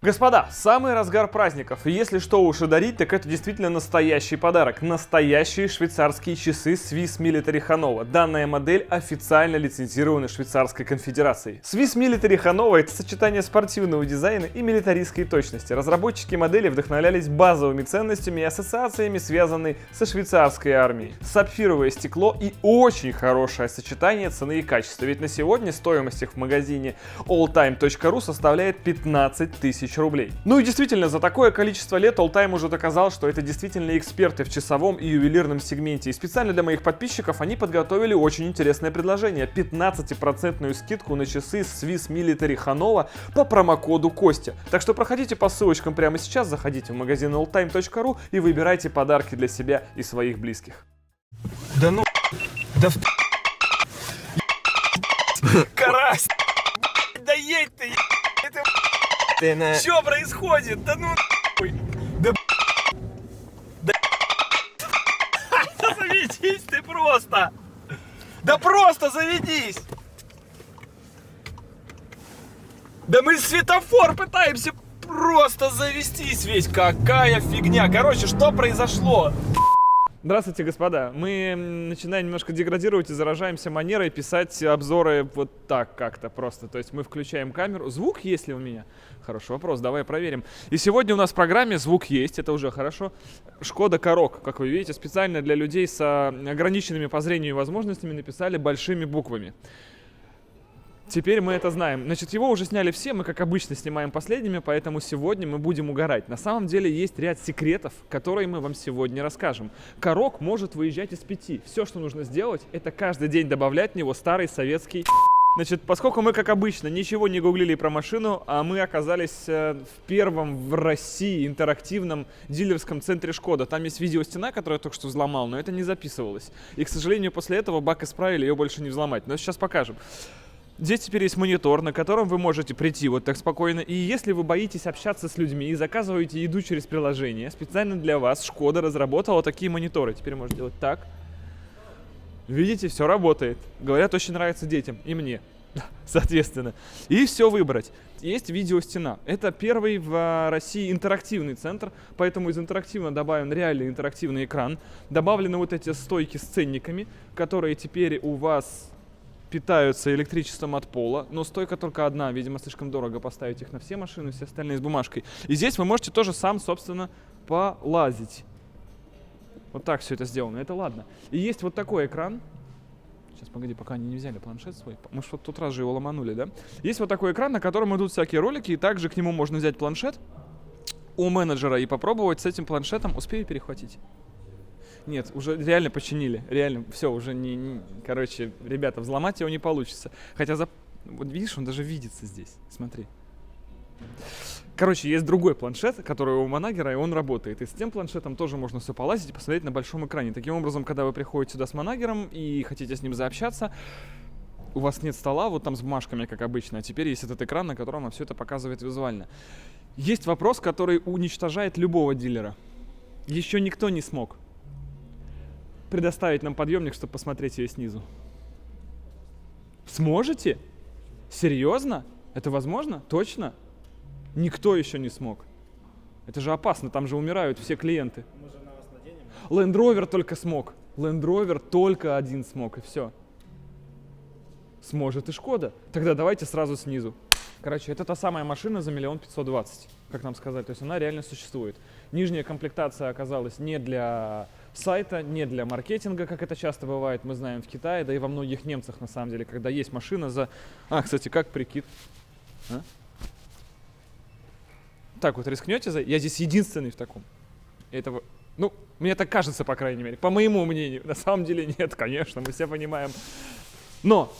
Господа, самый разгар праздников, и если что уж и дарить, так это действительно настоящий подарок. Настоящие швейцарские часы Swiss Military Hanova. Данная модель официально лицензирована Швейцарской конфедерацией. Swiss Military Hanova — это сочетание спортивного дизайна и милитаристской точности. Разработчики модели вдохновлялись базовыми ценностями и ассоциациями, связанными со швейцарской армией. Сапфировое стекло и очень хорошее сочетание цены и качества, ведь на сегодня стоимость их в магазине alltime.ru составляет 15 тысяч рублей. Ну и действительно, за такое количество лет Alltime уже доказал, что это действительно эксперты в часовом и ювелирном сегменте. И специально для моих подписчиков они подготовили очень интересное предложение. 15% скидку на часы Swiss Military Hanova по промокоду Костя. Так что проходите по ссылочкам прямо сейчас, заходите в магазин alltime.ru и выбирайте подарки для себя и своих близких. Да ну... Да в... Карась! Да едь ты, Что происходит? Да ну нахуй! Да да заведись ты просто! Да просто заведись! Да мы светофор пытаемся просто завестись весь. Какая фигня! Короче, что произошло? Здравствуйте, господа. Мы начинаем немножко деградировать и заражаемся манерой писать обзоры вот так как-то просто. То есть мы включаем камеру. Звук есть ли у меня? Хороший вопрос, давай проверим. И сегодня у нас в программе звук есть, это уже хорошо. Шкода Karoq, как вы видите, специально для людей с ограниченными по зрению возможностями написали большими буквами. Теперь мы это знаем. Значит, его уже сняли все, мы, как обычно, снимаем последними, поэтому сегодня мы будем угорать. На самом деле есть ряд секретов, которые мы вам сегодня расскажем. Karoq может выезжать из 5. Все, что нужно сделать, это каждый день добавлять в него старый советский... Значит, поскольку мы, как обычно, ничего не гуглили про машину, а мы оказались в первом в России интерактивном дилерском центре Шкода. Там есть видеостена, которую я только что взломал, но это не записывалось. И, к сожалению, после этого баг исправили, ее больше не взломать. Но сейчас покажем. Здесь теперь есть монитор, на котором вы можете прийти вот так спокойно. И если вы боитесь общаться с людьми и заказываете еду через приложение, специально для вас Шкода разработала такие мониторы. Теперь можно делать так. Видите, все работает. Говорят, очень нравится детям и мне, соответственно. И все выбрать. Есть видеостена. Это первый в России интерактивный центр, поэтому из интерактивного добавлен реальный интерактивный экран. Добавлены вот эти стойки с ценниками, которые теперь у вас... питаются электричеством от пола, но стойка только одна, видимо, слишком дорого поставить их на все машины, все остальные с бумажкой. И здесь вы можете тоже сам, собственно, полазить. Вот так все это сделано, это ладно. И есть вот такой экран. Сейчас, погоди, пока они не взяли планшет свой. Мы что-то тут раз же его ломанули, да? Есть вот такой экран, на котором идут всякие ролики, и также к нему можно взять планшет у менеджера и попробовать с этим планшетом. Успею перехватить? Нет, уже реально починили, реально, все, уже короче, ребята, взломать его не получится. Хотя, вот видишь, он даже видится здесь, смотри. Короче, есть другой планшет, который у Манагера, и он работает. И с тем планшетом тоже можно все полазить и посмотреть на большом экране. Таким образом, когда вы приходите сюда с Манагером и хотите с ним заобщаться, у вас нет стола, вот там с бумажками, как обычно, а теперь есть этот экран, на котором вам все это показывает визуально. Есть вопрос, который уничтожает любого дилера. Еще никто не смог предоставить нам подъемник, чтобы посмотреть ее снизу. Сможете? Серьезно? Это возможно? Точно? Никто еще не смог. Это же опасно, там же умирают все клиенты. Мы же на вас наденем. Land Rover только смог. Land Rover только один смог, и все. Сможет и Шкода. Тогда давайте сразу снизу. Короче, это та самая машина за 1 520 000, как нам сказали. То есть она реально существует. Нижняя комплектация оказалась не для сайта, не для маркетинга, как это часто бывает, мы знаем в Китае, да и во многих немцах на самом деле, когда есть машина за... кстати, как прикид? Так вот, рискнете за... Я здесь единственный в таком. Этого... Ну, мне так кажется, по крайней мере, по моему мнению. На самом деле нет, конечно, мы все понимаем. Но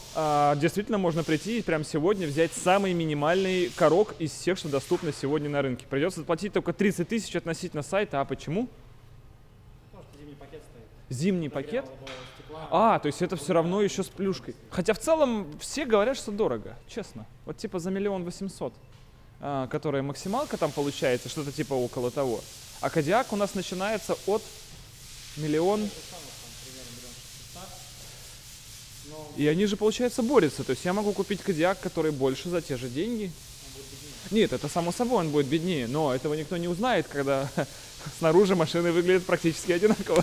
действительно можно прийти и прямо сегодня взять самый минимальный Karoq из всех, что доступно сегодня на рынке. Придется заплатить только 30 000 относительно сайта. А почему? Потому что зимний пакет стоит. Зимний пакет? То есть это все равно еще с плюшкой. Хотя в целом все говорят, что дорого, честно. Вот типа за 1 800 000, которая максималка там получается, что-то типа около того. А Кодиак у нас начинается от 1 000 000. И они же, получается, борются. То есть я могу купить Кодиак, который больше за те же деньги. Нет, это само собой, он будет беднее, но этого никто не узнает, когда снаружи машины выглядят практически одинаково.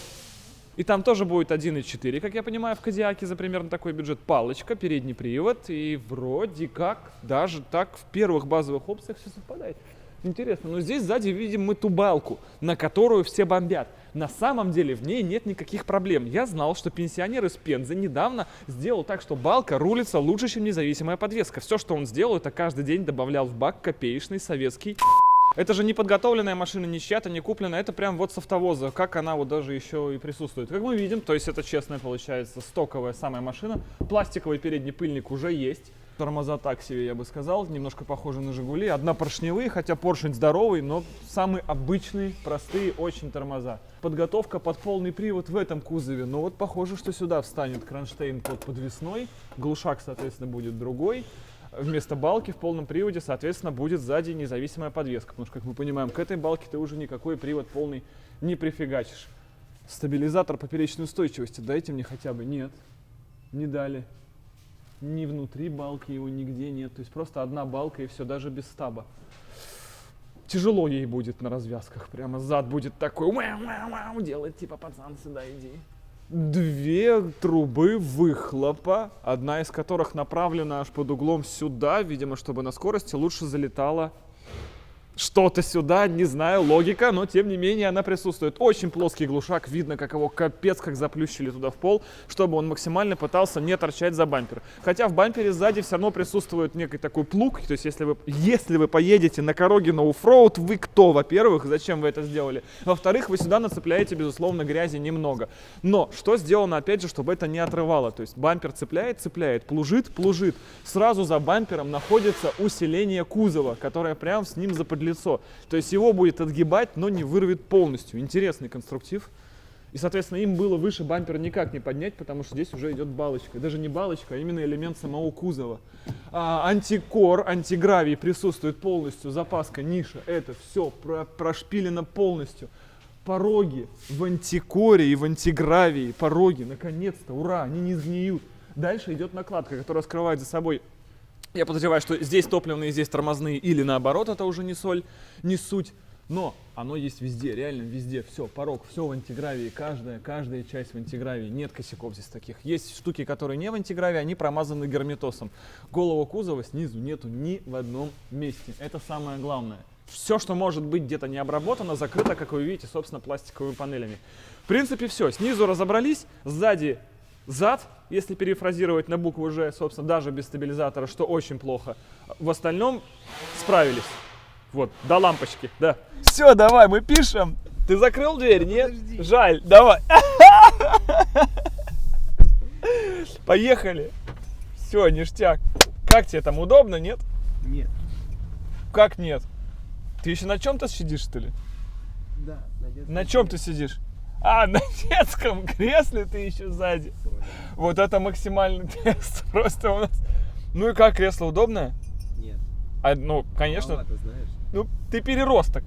И там тоже будет 1.4, как я понимаю, в Кодиаке за примерно такой бюджет. Палочка, передний привод, и вроде как даже так в первых базовых опциях все совпадает. Интересно, но здесь сзади видим мы ту балку, на которую все бомбят. На самом деле в ней нет никаких проблем. Я знал, что пенсионер из Пензы недавно сделал так, что балка рулится лучше, чем независимая подвеска. Все, что он сделал, это каждый день добавлял в бак копеечный советский. Это же не подготовленная машина, не чья-то, не купленная, это прям вот с автовоза, как она вот даже еще и присутствует. Как мы видим, то есть это честная получается стоковая самая машина, пластиковый передний пыльник уже есть. Тормоза так себе, я бы сказал, немножко похожи на Жигули, однопоршневые, хотя поршень здоровый, но самые обычные, простые очень тормоза. Подготовка под полный привод в этом кузове, но вот похоже, что сюда встанет кронштейн под подвесной, глушак, соответственно, будет другой. Вместо балки в полном приводе, соответственно, будет сзади независимая подвеска. Потому что, как мы понимаем, к этой балке ты уже никакой привод полный не прифигачишь. Стабилизатор поперечной устойчивости дайте мне хотя бы. Нет, не дали. Ни внутри балки его нигде нет. То есть просто одна балка и все, даже без стаба. Тяжело ей будет на развязках. Прямо зад будет такой мяу-мяу-мяу делать, типа пацан, сюда иди. Две трубы выхлопа, одна из которых направлена аж под углом сюда, видимо, чтобы на скорости лучше залетало что-то сюда, не знаю, логика, но тем не менее она присутствует. Очень плоский глушак, видно, как его капец как заплющили туда в пол, чтобы он максимально пытался не торчать за бампер. Хотя в бампере сзади все равно присутствует некий такой плуг, то есть если вы поедете на Короге на оффроуд, вы кто, во-первых, зачем вы это сделали? Во-вторых, вы сюда нацепляете, безусловно, грязи немного. Но что сделано, опять же, чтобы это не отрывало? То есть бампер цепляет, плужит. Сразу за бампером находится усиление кузова, которое прям с ним заподлицо. То есть его будет отгибать, но не вырвет полностью. Интересный конструктив. И, соответственно, им было выше бампер никак не поднять, потому что здесь уже идет балочка. Даже не балочка, а именно элемент самого кузова. Антикор, антигравий присутствует полностью. Запаска, ниша, это все прошпилено полностью. Пороги в антикоре и в антигравии. Пороги, наконец-то, ура, они не сгниют. Дальше идет накладка, которая скрывает за собой. Я подозреваю, что здесь топливные, здесь тормозные, или наоборот, это уже не соль, не суть. Но оно есть везде, реально везде. Все, порог, все в антигравии, каждая часть в антигравии. Нет косяков здесь таких. Есть штуки, которые не в антигравии, они промазаны герметосом. Голову кузова снизу нету ни в одном месте. Это самое главное. Все, что может быть где-то не обработано, закрыто, как вы видите, собственно, пластиковыми панелями. В принципе, все. Снизу разобрались, сзади зад, если перефразировать на букву «Ж», собственно, даже без стабилизатора, что очень плохо. В остальном справились. Вот, до лампочки, да. Все, давай, мы пишем. Ты закрыл дверь, нет? Подожди. Жаль, давай. Поехали. Все, ништяк. Как тебе там, удобно, нет? Нет. Как нет? Ты еще на чем-то сидишь, что ли? Да, На чем ты сидишь? А, на детском кресле ты еще сзади. Вот это максимальный тест. Просто у нас. Ну и как, кресло удобное? Нет. Ну, конечно. Маловато, знаешь. Ну, ты переросток.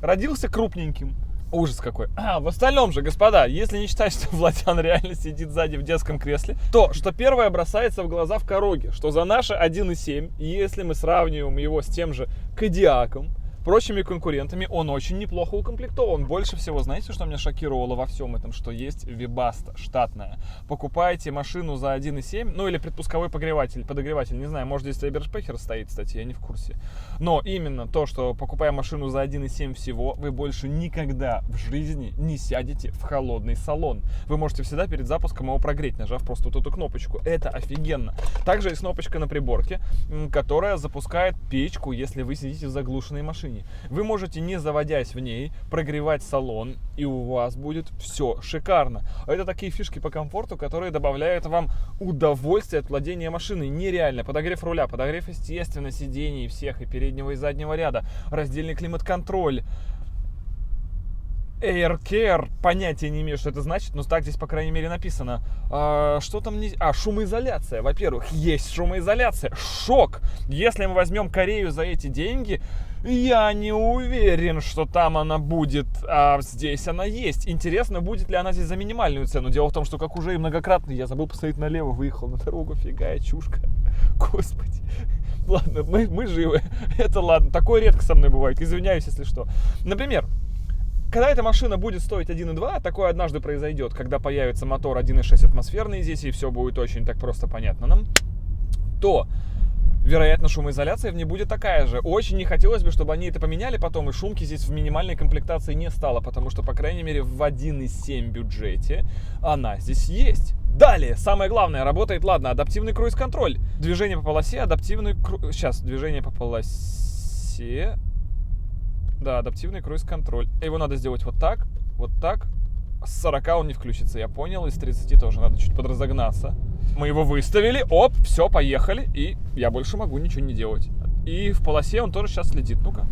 Родился крупненьким. Ужас какой. В остальном же, господа, если не считать, что Владян реально сидит сзади в детском кресле, то, что первое бросается в глаза в Короге, что за наши 1.7, если мы сравниваем его с тем же Кодиаком, прочими конкурентами, он очень неплохо укомплектован. Больше всего, знаете, что меня шокировало во всем этом? Что есть Webasto штатная. Покупаете машину за 1.7, ну или предпусковой подогреватель, не знаю, может здесь Эбершпехер стоит, кстати, я не в курсе. Но именно то, что покупая машину за 1.7 всего, вы больше никогда в жизни не сядете в холодный салон. Вы можете всегда перед запуском его прогреть, нажав просто вот эту кнопочку. Это офигенно. Также есть кнопочка на приборке, которая запускает печку, если вы сидите в заглушенной машине. Вы можете, не заводясь в ней, прогревать салон, и у вас будет все шикарно. Это такие фишки по комфорту, которые добавляют вам удовольствие от владения машиной. Нереально. Подогрев руля, подогрев, естественно, сидений всех, и переднего, и заднего ряда, раздельный климат-контроль, Air Care, понятия не имею, что это значит, но так здесь, по крайней мере, написано. Что там не... шумоизоляция. Во-первых, есть шумоизоляция. Шок! Если мы возьмем Корею за эти деньги, я не уверен, что там она будет, а здесь она есть. Интересно, будет ли она здесь за минимальную цену. Дело в том, что, как уже и многократно, я забыл посмотреть налево, выехал на дорогу, фига, чушка. Господи. Ладно, мы живы. Это ладно. Такое редко со мной бывает. Извиняюсь, если что. Например, когда эта машина будет стоить 1.2, такое однажды произойдет, когда появится мотор 1.6 атмосферный здесь, и все будет очень так просто понятно нам, то, вероятно, шумоизоляция в ней будет такая же. Очень не хотелось бы, чтобы они это поменяли потом, и шумки здесь в минимальной комплектации не стало, потому что, по крайней мере, в 1.7 бюджете она здесь есть. Далее, самое главное, работает, ладно, адаптивный круиз-контроль. Движение по полосе, Сейчас, движение по полосе... Да, адаптивный круиз-контроль. Его надо сделать вот так, вот так. С 40 он не включится, я понял. И с 30 тоже надо чуть подразогнаться. Мы его выставили, оп, все, поехали. И я больше могу ничего не делать. И в полосе он тоже сейчас следит. Ну-ка.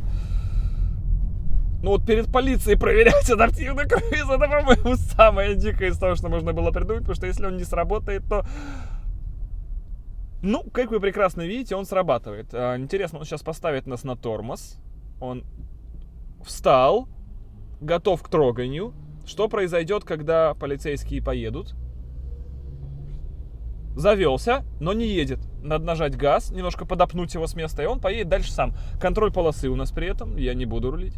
Ну вот перед полицией проверять адаптивный круиз, это, по-моему, самое дикое из того, что можно было придумать. Потому что если он не сработает, то... Ну, как вы прекрасно видите, он срабатывает. Интересно, он сейчас поставит нас на тормоз. Он встал, готов к троганию. Что произойдет, когда полицейские поедут? Завелся, но не едет. Надо нажать газ, немножко подопнуть его с места, и он поедет дальше сам. Контроль полосы у нас при этом, я не буду рулить.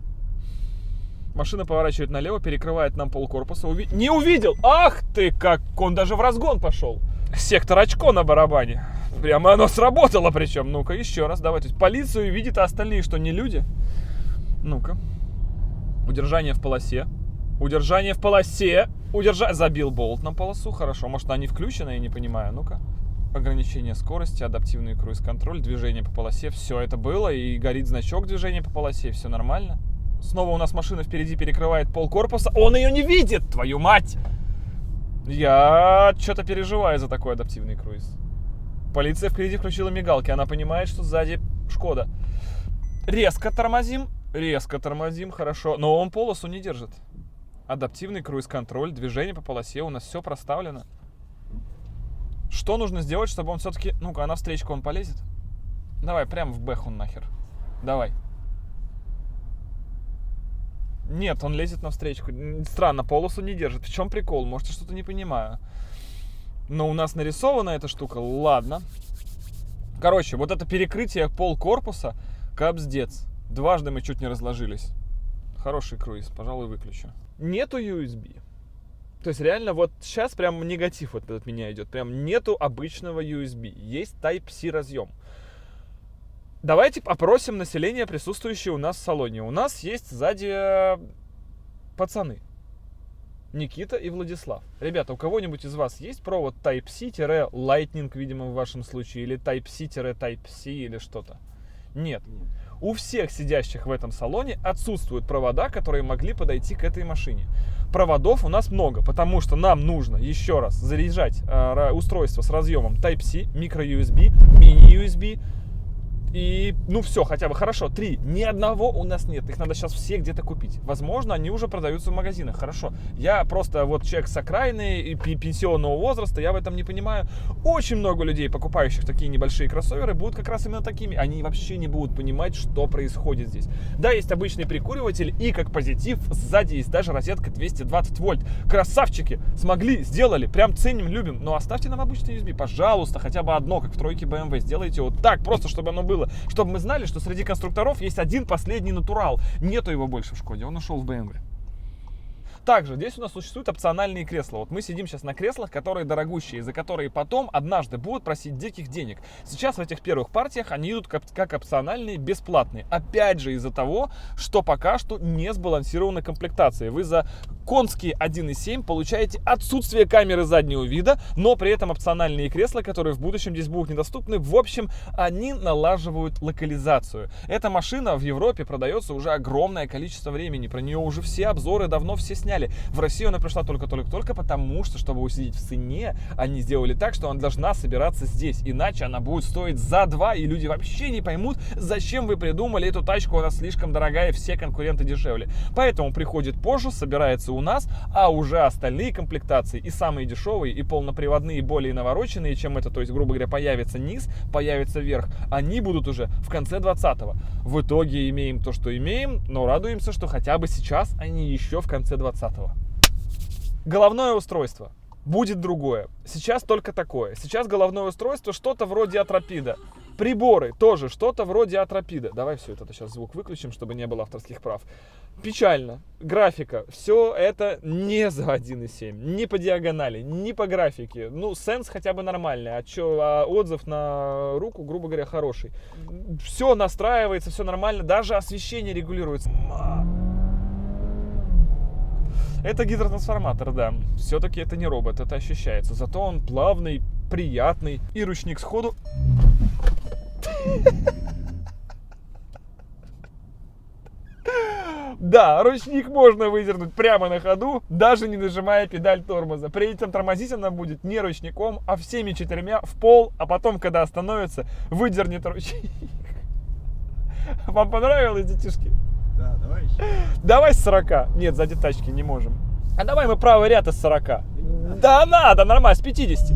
Машина поворачивает налево, перекрывает нам полкорпуса. Не увидел! Ах ты, как он даже в разгон пошел. Сектор очко на барабане. Прямо оно сработало причем. Ну-ка, еще раз, давай. То есть полицию видит, а остальные что, не люди? Ну-ка. Удержание в полосе. Удержание в полосе. Забил болт на полосу. Хорошо. Может, они включены, я не понимаю. Ну-ка. Ограничение скорости, адаптивный круиз-контроль, движение по полосе. Все это было. И горит значок движения по полосе. Все нормально. Снова у нас машина впереди перекрывает полкорпуса. Он ее не видит, твою мать! Я что-то переживаю за такой адаптивный круиз. Полиция впереди включила мигалки. Она понимает, что сзади Шкода. Резко тормозим, хорошо. Но он полосу не держит. Адаптивный круиз-контроль, движение по полосе. У нас все проставлено. Что нужно сделать, чтобы он все-таки... Ну-ка, а на встречку он полезет? Давай, прям в бэху нахер. Давай. Нет, он лезет на встречку. Странно, полосу не держит. В чем прикол? Может, я что-то не понимаю. Но у нас нарисована эта штука. Ладно. Короче, вот это перекрытие полкорпуса, капздец. Дважды мы чуть не разложились. Хороший круиз, пожалуй, выключу. Нету USB. То есть реально вот сейчас прям негатив вот от меня идет. Прям нету обычного USB. Есть Type-C разъем. Давайте опросим население, присутствующее у нас в салоне. У нас есть сзади пацаны. Никита и Владислав. Ребята, у кого-нибудь из вас есть провод Type-C-Lightning, видимо, в вашем случае, или Type-C-Type-C или что-то? Нет. У всех сидящих в этом салоне отсутствуют провода, которые могли подойти к этой машине. Проводов у нас много, потому что нам нужно еще раз заряжать устройство с разъемом Type-C, micro-USB, mini-USB. И, ну все, хотя бы хорошо, 3. Ни одного у нас нет, их надо сейчас все где-то купить. Возможно, они уже продаются в магазинах, хорошо. Я просто вот человек с окраины и пенсионного возраста, я в этом не понимаю. Очень много людей, покупающих такие небольшие кроссоверы, будут как раз именно такими. Они вообще не будут понимать, что происходит здесь. Да, есть обычный прикуриватель и как позитив, сзади есть даже розетка 220 вольт. Красавчики, смогли, сделали, прям ценим, любим. Но оставьте нам обычный USB, пожалуйста, хотя бы одно, как в тройке BMW. Сделайте вот так, просто чтобы оно было. Чтобы мы знали, что среди конструкторов есть один последний натурал. Нету его больше в Шкоде, он ушел в BMW. Также здесь у нас существуют опциональные кресла. Вот мы сидим сейчас на креслах, которые дорогущие, за которые потом однажды будут просить диких денег. Сейчас в этих первых партиях они идут как опциональные, бесплатные. Опять же из-за того, что пока что не сбалансирована комплектация. Вы за конские 1.7 получаете отсутствие камеры заднего вида, но при этом опциональные кресла, которые в будущем здесь будут недоступны. В общем, они налаживают локализацию. Эта машина в Европе продается уже огромное количество времени. Про нее уже все обзоры давно все сняли. В Россию она пришла только потому, что, чтобы усидеть в цене, они сделали так, что она должна собираться здесь. Иначе она будет стоить за 2, и люди вообще не поймут, зачем вы придумали эту тачку, она слишком дорогая, все конкуренты дешевле. Поэтому приходит позже, собирается у нас, а уже остальные комплектации, и самые дешевые, и полноприводные, более навороченные, чем это, то есть, грубо говоря, появится низ, появится верх, они будут уже в конце 20-го. В итоге имеем то, что имеем, но радуемся, что хотя бы сейчас они еще в конце 20-го. Головное устройство. Будет другое. Сейчас только такое. Сейчас головное устройство что-то вроде Атрапида. Приборы тоже что-то вроде Атропида. Давай все это сейчас звук выключим, чтобы не было авторских прав. Печально. Графика. Все это не за 1.7. Ни по диагонали, ни по графике. Ну, сенс хотя бы нормальный. А отзыв на руку, грубо говоря, хороший. Все настраивается, все нормально. Даже освещение регулируется. Это гидротрансформатор, да. Все-таки это не робот, это ощущается. Зато он плавный, приятный. И ручник сходу. Да, ручник можно выдернуть прямо на ходу, даже не нажимая педаль тормоза. При этом тормозить она будет не ручником, а всеми четырьмя в пол, а потом, когда остановится, выдернет ручник. Вам понравилось, детишки? Да, давай еще. Давай с 40. Нет, сзади тачки не можем. А давай мы правый ряд из 40. Да надо, нормально, с 50.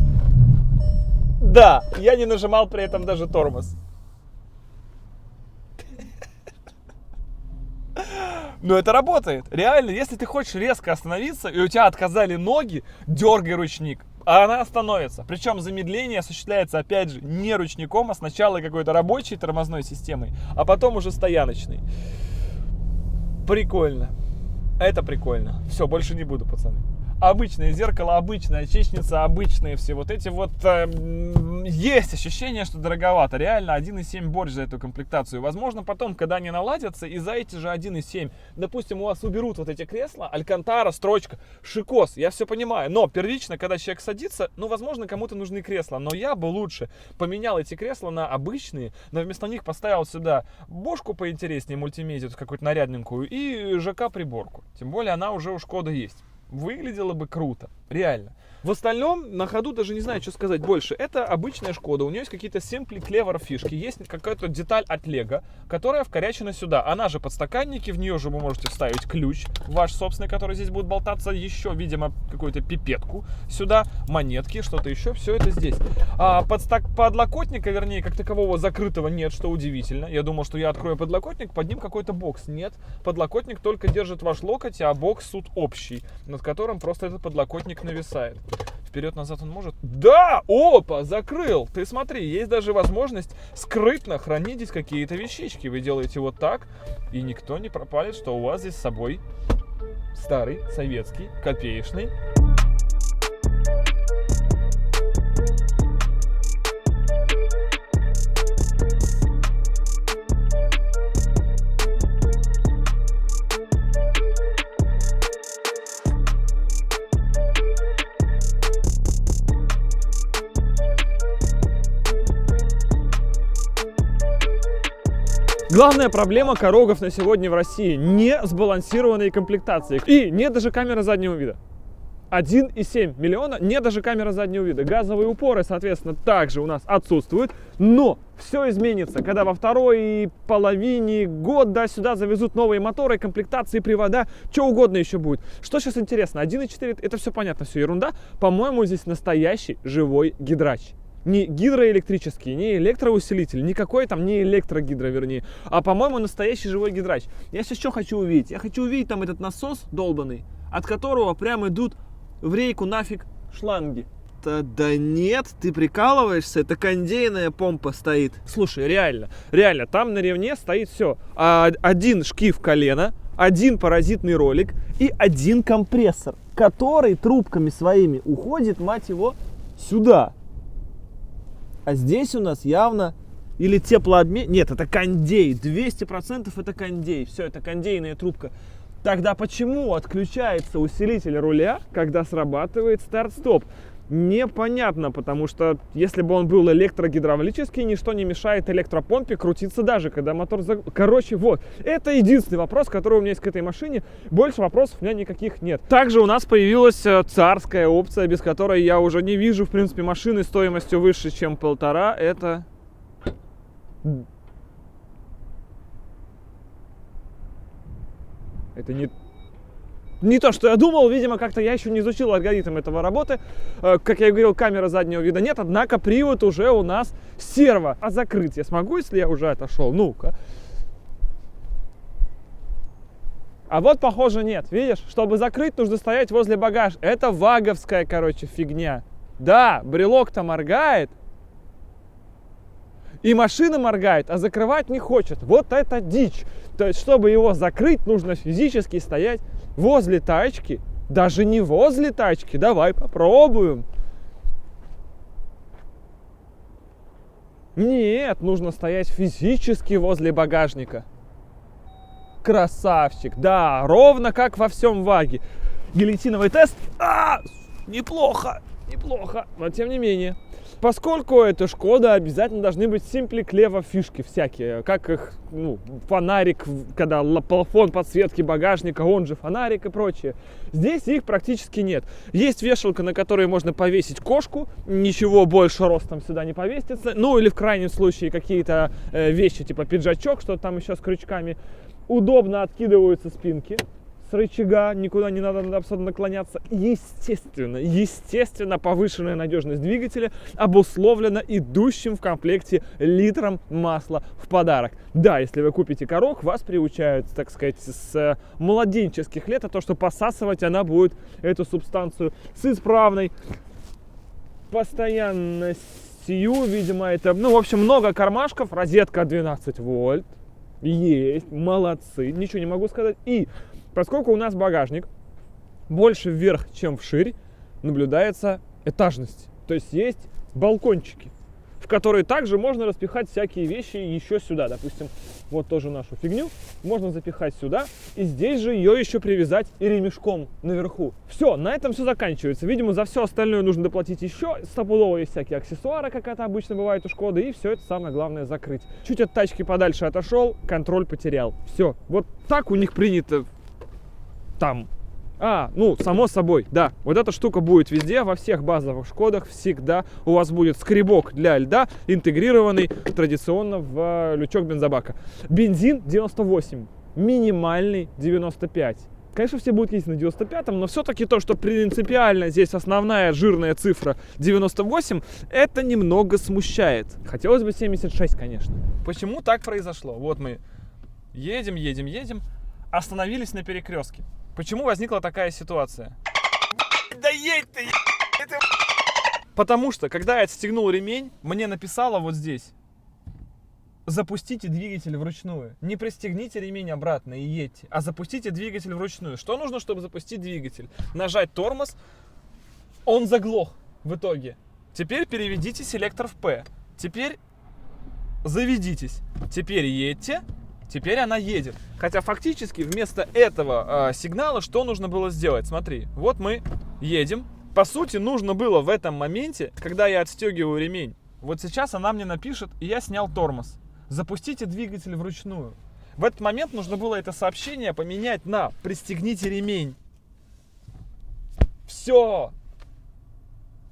Да, я не нажимал при этом даже тормоз. Но это работает. Реально, если ты хочешь резко остановиться, и у тебя отказали ноги, дергай ручник. А она остановится. Причем замедление осуществляется, опять же, не ручником, а сначала какой-то рабочей тормозной системой, а потом уже стояночной. Прикольно. Это прикольно. Все, больше не буду, пацаны. Обычное зеркало, обычная очечница, обычные все вот эти вот... есть ощущение, что дороговато. Реально 1.7 борщ за эту комплектацию. Возможно, потом, когда они наладятся, и за эти же 1.7, допустим, у вас уберут вот эти кресла, алькантара, строчка, шикос, я все понимаю. Но первично, когда человек садится, ну, возможно, кому-то нужны кресла. Но я бы лучше поменял эти кресла на обычные, но вместо них поставил сюда бошку поинтереснее, мультимедиа какую-то нарядненькую, и ЖК-приборку. Тем более она уже у Шкоды есть. Выглядело бы круто, реально. В остальном, на ходу даже не знаю, что сказать больше. Это обычная Шкода, у нее есть какие-то simply clever фишки. Есть какая-то деталь от Лего, которая вкорячена сюда. Она же подстаканники, в нее же вы можете вставить ключ ваш собственный, который здесь будет болтаться. Еще, видимо, какую-то пипетку сюда, монетки, что-то еще, все это здесь. А подлокотника, вернее, как такового закрытого нет, что удивительно. Я думал, что я открою подлокотник, под ним какой-то бокс. Нет, подлокотник только держит ваш локоть, а бокс тут общий, над которым просто этот подлокотник нависает. Вперед-назад он может? Да! Опа! Закрыл! Ты смотри, есть даже возможность скрытно хранить здесь какие-то вещички. Вы делаете вот так, и никто не пропалит, что у вас здесь с собой старый, советский, копеечный. Главная проблема Корогов на сегодня в России — не сбалансированные комплектации. И нет даже камеры заднего вида. 1,7 миллиона, нет даже камеры заднего вида. Газовые упоры, соответственно, также у нас отсутствуют. Но все изменится, когда во второй половине года сюда завезут новые моторы, комплектации, привода, что угодно еще будет. Что сейчас интересно, 1,4, это все понятно, все ерунда. По-моему, здесь настоящий живой гидрач. Не гидроэлектрический, не электроусилитель, никакой там не электрогидро, вернее, а, по-моему, настоящий живой гидрач. Я сейчас что хочу увидеть? Я хочу увидеть там этот насос долбанный, от которого прям идут в рейку нафиг шланги. Да нет, ты прикалываешься, это кондейная помпа стоит. Слушай, реально, там на ревне стоит все. Один шкив колена, один паразитный ролик и один компрессор, который трубками своими уходит, мать его, сюда. А здесь у нас явно или теплообмен... Нет, это кондей. 200% это кондей. Все, это кондейная трубка. Тогда почему отключается усилитель руля, когда срабатывает старт-стоп? Непонятно, потому что если бы он был электрогидравлический, ничто не мешает электропомпе крутиться даже, когда мотор... Короче, вот. Это единственный вопрос, который у меня есть к этой машине. Больше вопросов у меня никаких нет. Также у нас появилась царская опция, без которой я уже не вижу, в принципе, машины стоимостью выше, чем 1,5. Это... Это не то, что я думал, видимо, как-то я еще не изучил алгоритм этого работы. Как я и говорил, камеры заднего вида нет, однако привод уже у нас серво. А закрыть я смогу, если я уже отошел? Ну-ка. А вот, похоже, нет. Видишь, чтобы закрыть, нужно стоять возле багажа. Это ваговская, короче, фигня. Да, брелок-то моргает. И машина моргает, а закрывать не хочет. Вот это дичь. То есть, чтобы его закрыть, нужно физически стоять возле тачки. Даже не возле тачки. Давай попробуем. Нет, нужно стоять физически возле багажника. Красавчик. Да, ровно как во всем ВАГе. Гильотиновый тест. Неплохо, неплохо. Но тем не менее. Поскольку это Шкода, обязательно должны быть симпли-клево фишки всякие, как их, фонарик, когда плафон подсветки багажника, он же фонарик и прочее. Здесь их практически нет. Есть вешалка, на которой можно повесить кошку, ничего больше ростом сюда не повесится, ну или в крайнем случае какие-то вещи, типа пиджачок, что там еще с крючками. Удобно откидываются спинки с рычага, никуда не надо особо наклоняться. Естественно, повышенная надежность двигателя обусловлена идущим в комплекте литром масла в подарок. Да, если вы купите Karoq, вас приучают, так сказать, с младенческих лет, то, что посасывать она будет эту субстанцию с исправной постоянностью, видимо, это, в общем, много кармашков, розетка 12 вольт, есть, молодцы, ничего не могу сказать. И поскольку у нас багажник больше вверх, чем вширь, наблюдается этажность. То есть есть балкончики, в которые также можно распихать всякие вещи еще сюда. Допустим, вот тоже нашу фигню можно запихать сюда, и здесь же ее еще привязать и ремешком наверху. Все, на этом все заканчивается. Видимо, за все остальное нужно доплатить еще. Стопудово есть всякие аксессуары, как это обычно бывает у Шкоды, и все это самое главное закрыть. Чуть от тачки подальше отошел, контроль потерял. Все, вот так у них принято там. Само собой, да. Вот эта штука будет везде, во всех базовых Шкодах всегда у вас будет скребок для льда, интегрированный традиционно в лючок бензобака. Бензин 98, минимальный 95. Конечно, все будут ездить на 95-м, но все-таки то, что принципиально здесь основная жирная цифра 98, это немного смущает. Хотелось бы 76, конечно. Почему так произошло? Вот мы едем, остановились на перекрестке. Почему возникла такая ситуация? Да едь ты, Потому что, когда я отстегнул ремень, мне написало вот здесь: запустите двигатель вручную. Не пристегните ремень обратно и едьте, а запустите двигатель вручную. Что нужно, чтобы запустить двигатель? Нажать тормоз, он заглох в итоге. Теперь переведите селектор в P. Теперь заведитесь. Теперь едьте. Теперь она едет. Хотя фактически вместо этого сигнала что нужно было сделать? Смотри, вот мы едем. По сути, нужно было в этом моменте, когда я отстегиваю ремень, вот сейчас она мне напишет, и я снял тормоз. Запустите двигатель вручную. В этот момент нужно было это сообщение поменять на «пристегните ремень». Все.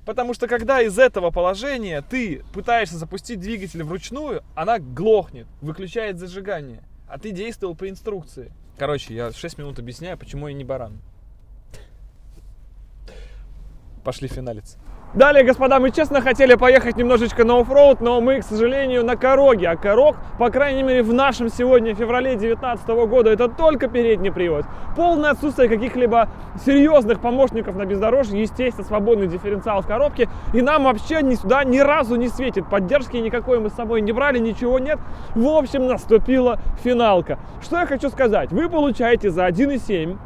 Потому что когда из этого положения ты пытаешься запустить двигатель вручную, она глохнет, выключает зажигание. А ты действовал по инструкции. Короче, я 6 минут объясняю, почему я не баран. Пошли финалиться. Далее, господа, мы честно хотели поехать немножечко на оффроуд, но мы, к сожалению, на Karoq. А Karoq, по крайней мере, в нашем сегодня, феврале 2019 года, это только передний привод. Полное отсутствие каких-либо серьезных помощников на бездорожье, естественно, свободный дифференциал в коробке. И нам вообще сюда ни разу не светит. Поддержки никакой мы с собой не брали, ничего нет. В общем, наступила финалка. Что я хочу сказать? Вы получаете за 1,7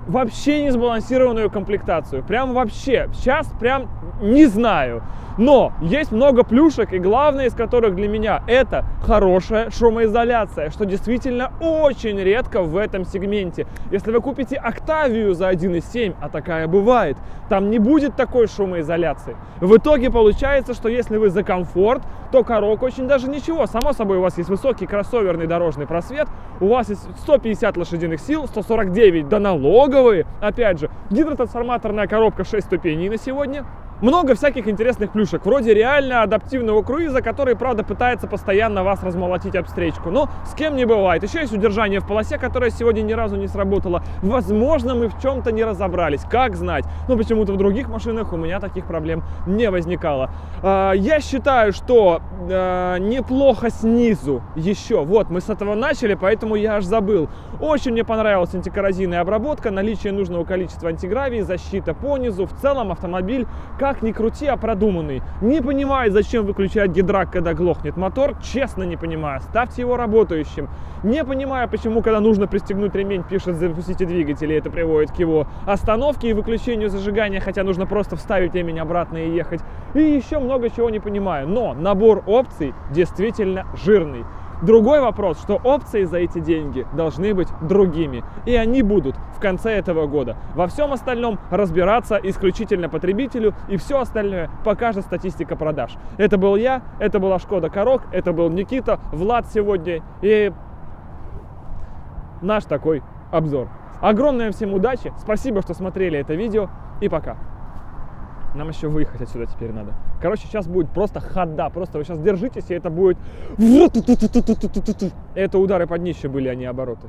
вообще не сбалансированную комплектацию. Прям вообще. Сейчас прям не знаю. Но есть много плюшек, и главное из которых для меня это хорошая шумоизоляция, что действительно очень редко в этом сегменте. Если вы купите Octavia за 1,7, а такая бывает, там не будет такой шумоизоляции. В итоге получается, что если вы за комфорт, то Karoq очень даже ничего. Само собой, у вас есть высокий кроссоверный дорожный просвет, у вас есть 150 лошадиных сил, 149 доналоговые, опять же, гидротрансформаторная коробка 6 ступеней на сегодня. Много всяких интересных плюшек, вроде реально адаптивного круиза, который, правда, пытается постоянно вас размолотить об встречку. Но с кем не бывает. Еще есть удержание в полосе, которое сегодня ни разу не сработало. Возможно, мы в чем-то не разобрались, как знать. Но почему-то в других машинах у меня таких проблем не возникало. Я считаю, что неплохо снизу еще. Вот, мы с этого начали, поэтому я аж забыл. Очень мне понравилась антикоррозийная обработка, наличие нужного количества антигравии, защита по низу. В целом автомобиль как ни крути, а продуманный. Не понимаю, зачем выключать гидрак, когда глохнет мотор. Честно не понимаю. Ставьте его работающим. Не понимаю, почему, когда нужно пристегнуть ремень, пишет запустите двигатель, и это приводит к его остановке и выключению зажигания, хотя нужно просто вставить ремень обратно и ехать. И еще много чего не понимаю. Но набор опций действительно жирный. Другой вопрос, что опции за эти деньги должны быть другими. И они будут в конце этого года. Во всем остальном разбираться исключительно потребителю, и все остальное покажет статистика продаж. Это был я, это была Шкода Корок, это был Никита, Влад сегодня и наш такой обзор. Огромное всем удачи, спасибо, что смотрели это видео, и пока. Нам еще выехать отсюда теперь надо. Короче, сейчас будет просто хода. Просто вы сейчас держитесь, и это будет... Это удары под днище были, а не обороты.